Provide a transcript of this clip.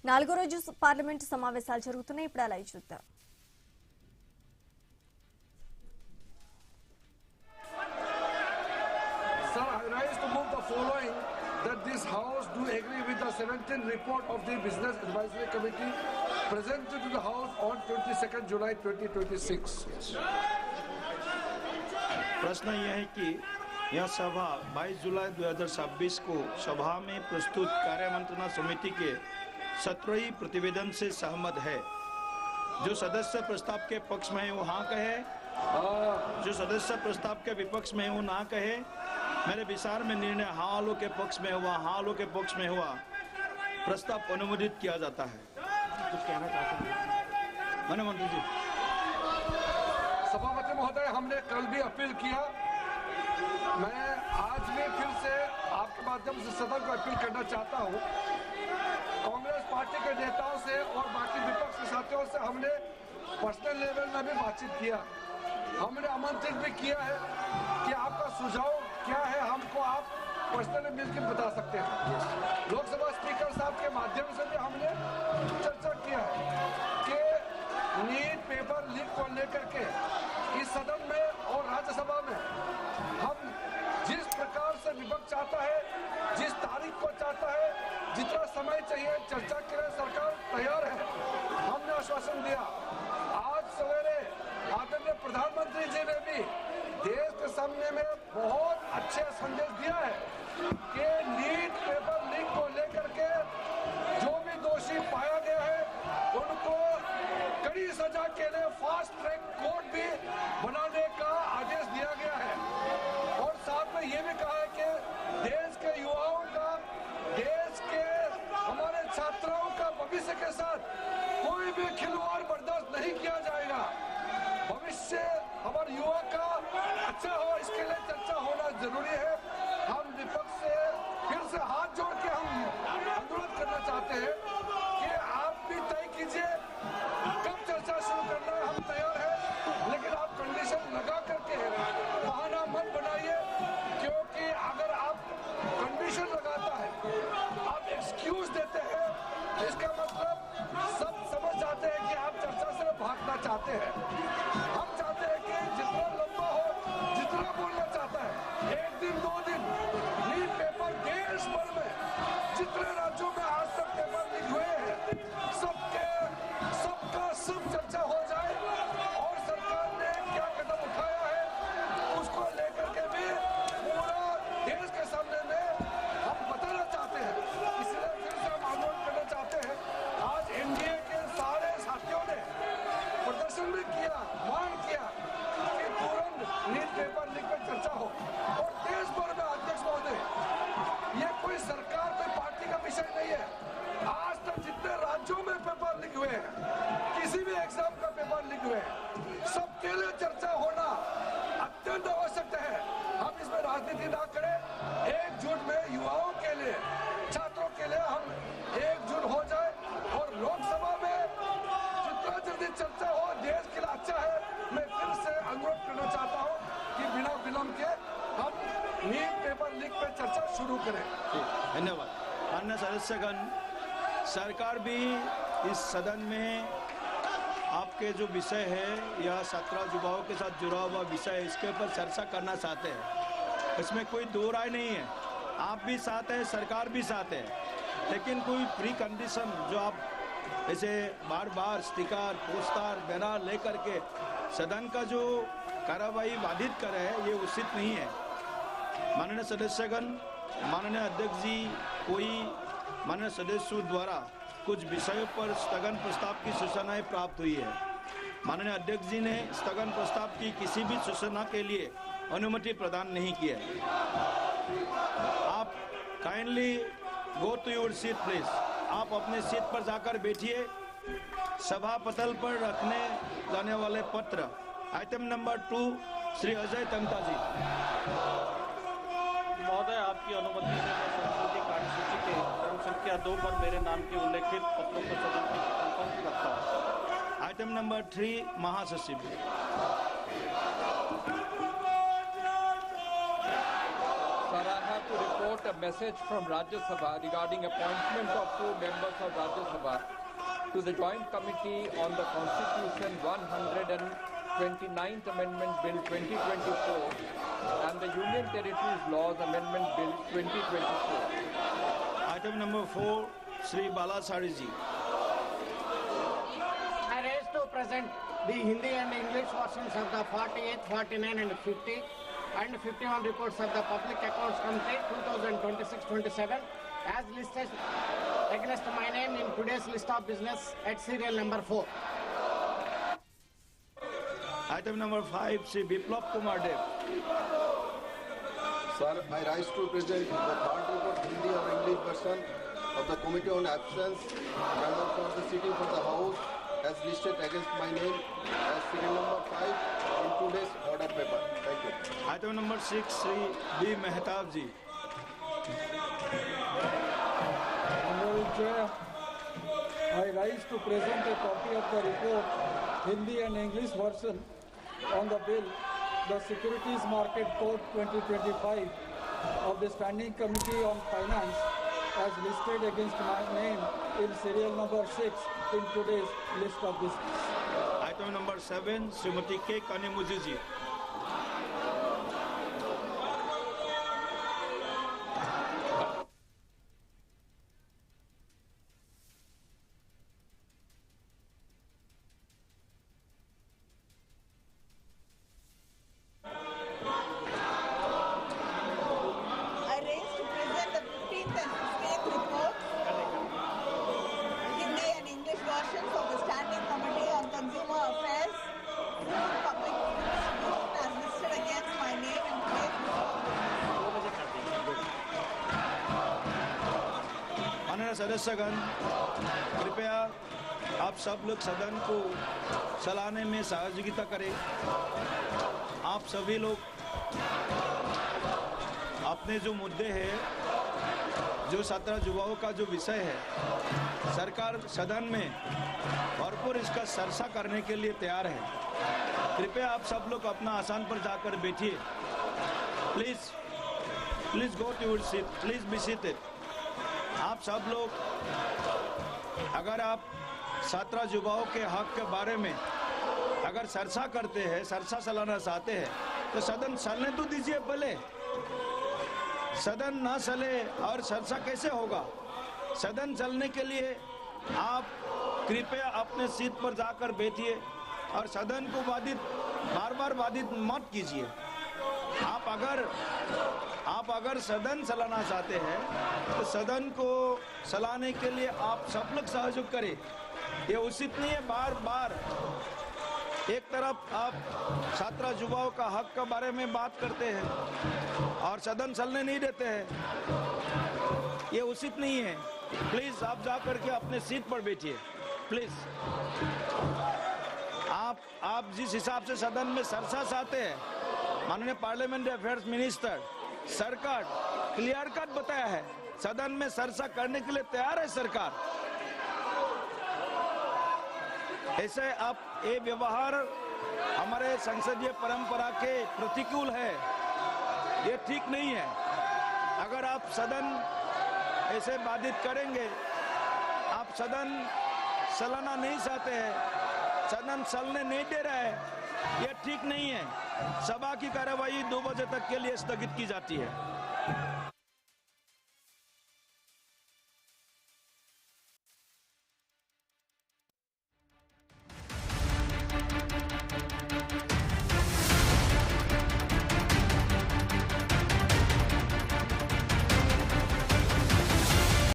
నాలుగో రోజు పార్లమెంటు సమావేశాలు జరుగుతున్నాయి. ఇప్పుడు అలా చూద్దాం. Sir, I rise to move the following, that this House do agree with the 17th report of the Business Advisory Committee presented to the House on 22nd July 2026. प्रश्न यह है कि यह सभा 22 जुलाई 2026 को सभा में प्रस्तुत कार्य मंत्रणा समिति के 17वें प्रतिवेदन से सहमत है। जो सदस्य प्रस्ताव के पक्ष में है वो हाँ कहे, जो सदस्य प्रस्ताव के विपक्ष में है वो ना कहे। मेरे विचार में निर्णय हाँ वालों के पक्ष में हुआ, हाँ वालों के पक्ष में हुआ, प्रस्ताव अनुमोदित किया जाता है। कुछ कहना चाहते हैं माननीय मंत्री जी? सभापति महोदय, हमने कल भी अपील किया, मैं आज भी फिर से आपके माध्यम से सदन को अपील करना चाहता हूं। कांग्रेस पार्टी के नेताओं से और बाकी विपक्ष के साथियों से हमने पर्सनल लेवल में भी बातचीत किया, हमने आमंत्रित भी किया है कि आपका सुझाव क्या है हमको आप पर्सनली मिलकर बता सकते हैं। लोकसभा स्पीकर साहब के माध्यम से भी हमने चर्चा किया है कि नीट पेपर लीक को लेकर के इस सदन में और राज्यसभा में हम जिस प्रकार से विपक्ष चाहता है, जिस तारीख को चाहता है, जितना समय चाहिए चर्चा के लिए सरकार तैयार है, हमने आश्वासन दिया। आज सवेरे आदरणीय प्रधानमंत्री जी ने भी देश के सामने में बहुत अच्छे संदेश दिया है कि नीट पेपर लीक को लेकर के जो भी दोषी पाया गया है उनको कड़ी सजा के लिए फास्ट ट्रैक कोर्ट भी बनाने का आदेश दिया गया है। और साथ में ये भी कहा है कि देश के युवाओं का, देश के हमारे छात्राओं का भविष्य के साथ कोई भी खिलवाड़ बर्दाश्त नहीं किया जाएगा। भविष्य हमारे युवा का अच्छा हो, इसके लिए चर्चा होना जरूरी है। हम विपक्ष से फिर से हाथ जोड़ के हम अनुरोध करना चाहते हैं कि आप भी तय कीजिए कब चर्चा शुरू करना है, हम तैयार हैं, लेकिन आप कंडीशन लगा करके बहाना मत बनाइए, क्योंकि अगर आप कंडीशन लगाता है, आप एक्सक्यूज देते हैं, इसका मतलब सब समझ जाते हैं कि आप चर्चा से भागना चाहते हैं। हम चाहते हैं कि जितना लंबा हो, जितना बोलना चाहता है, एक दिन दो दिन लीक पेपर देश भर में जितने राज्यों में आज तक पेपर लीक हुए हैं सबका सब चर्चा हो जाए और सरकार ने क्या कदम उठाया है उसको लेकर के भी पूरा देश के सामने में हम बताना चाहते हैं। इसलिए फिर से हम आंदोलन करना चाहते हैं। आज एनडीए के सारे साथियों ने प्रदर्शन भी किया, मांग किया कि तुरंत नीट पेपर लीक पर चर्चा हो। और देश भर में अध्यक्ष महोदय, ये कोई सरकार कोई पार्टी का विषय नहीं है। आज तक जितने राज्यों में पेपर लीक हुए हैं, किसी भी एग्जाम का पेपर लीक हुए हैं, सबके लिए चर्चा होना अत्यंत आवश्यक है। हम इसमें राजनीति ना करें, एकजुट में युवाओं के लिए, छात्रों के लिए हम एकजुट हो जाए और लोकसभा में जितना जल्दी चर्चा हो देश के लिए अच्छा है। मैं फिर से अनुरोध करना चाहता हूँ कि बिना विलंब के हम नीट पेपर लीक पर चर्चा शुरू करें। धन्यवाद। अन्य सदस्यगण, सरकार भी इस सदन में आपके जो विषय है या छात्र युवाओं के साथ जुड़ा हुआ विषय है, इसके ऊपर चर्चा करना चाहते हैं। इसमें कोई दो राय नहीं है। आप भी साथ हैं, सरकार भी साथ है, लेकिन कोई प्री कंडीशन जो आप ऐसे बार बार स्टिकर, पोस्टर, बैनर लेकर के सदन का जो कार्रवाई बाधित कर रहे हैं, ये उचित नहीं है। माननीय सदस्यगण, माननीय अध्यक्ष जी, कोई माननीय सदस्यों द्वारा कुछ विषयों पर स्थगन प्रस्ताव की सूचनाएं प्राप्त हुई है। माननीय अध्यक्ष जी ने स्थगन प्रस्ताव की किसी भी सूचना के लिए अनुमति प्रदान नहीं की है। आप kindly go to your seat please. आप अपने सीट पर जाकर बैठिए। सभा पटल पर रखने जाने वाले पत्र आइटम नंबर 2, श्री अजय तमता जी। महोदय, आपकी अनुमति से मैं संसदीय कार्यसूची के क्रम संख्या 2 पर मेरे नाम के उल्लेखित पत्रों को सदन की पटल पर रखता हूँ। आइटम नंबर 3, महासचिव। Sir, I have to report got a message from Rajya Sabha regarding appointment of 2 members of Rajya Sabha to the Joint Committee on the Constitution 129th Amendment Bill 2024 and the Union Territories Laws Amendment Bill 2024. Item number 4, Sri Balasari ji. I raise to present the Hindi and English versions of the 48, 49 and 50 and 51 reports of the Public Accounts Committee 2026-27 as listed against my name in today's list of business at serial number 4. Item number 5, Sri Biplab Kumar Dev. Sir, I rise to present the third report Hindi or English version of the Committee on Absence, members of the sitting for the House, as listed against my name as serial number 5 in today's order paper. Thank you. Item number 6, Sri B. Mehtab ji. Honorable Chair, I rise to present a copy of the report, Hindi and English version, on the bill, the Securities Market Code 2025 of the Standing Committee on Finance, as listed against my name in serial number 6 in today's list of business. Item number 7, Srimati K. Kanemuji ji. I raise to present the 15th and 16th report, Hindi and English versions of the Standing Committee on Consumer Affairs, Food Public Distribution as listed against my name in today's list of business. माननीय सदस्यगण, कृपया आप सब लोग सदन को चलाने में सहयोगिता करें। आप सभी लोग अपने जो मुद्दे हैं, जो 17 युवाओं का जो विषय है, सरकार सदन में भरपूर इसका चर्चा करने के लिए तैयार है। कृपया आप सब लोग अपना आसन पर जाकर बैठिए। Please go to your seat, please be seated. आप सब लोग अगर आप 17 युवाओं के हक के बारे में अगर चर्चा करते हैं, चर्चा चलाना चाहते हैं, तो सदन चलने तो दीजिए पहले। सदन ना चले और चर्चा कैसे होगा? सदन चलने के लिए आप कृपया अपने सीट पर जाकर बैठिए और सदन को बार बार बाधित मत कीजिए। आप अगर सदन चलाना चाहते हैं तो सदन को चलाने के लिए आप सब लोग सहयोग करें। ये उचित नहीं है बार बार एक तरफ आप 17 युवाओं का हक के बारे में बात करते हैं और सदन चलने नहीं देते हैं। ये उचित नहीं है। प्लीज आप जाकर के अपने सीट पर बैठिए। प्लीज आप जिस हिसाब से सदन में चर्चा चाहते हैं, माननीय पार्लियामेंट्री अफेयर्स मिनिस्टर सरकार क्लियर कट बताया है, सदन में चर्चा करने के लिए तैयार है सरकार। ऐसे आप ये व्यवहार हमारे संसदीय परंपरा के प्रतिकूल है, ये ठीक नहीं है। अगर आप सदन ऐसे बाधित करेंगे, आप सदन चलाना नहीं चाहते हैं, सदन चलने नहीं दे रहा है, ये ठीक नहीं है। सभा की कार्यवाही 2 बजे तक के लिए स्थगित की जाती है।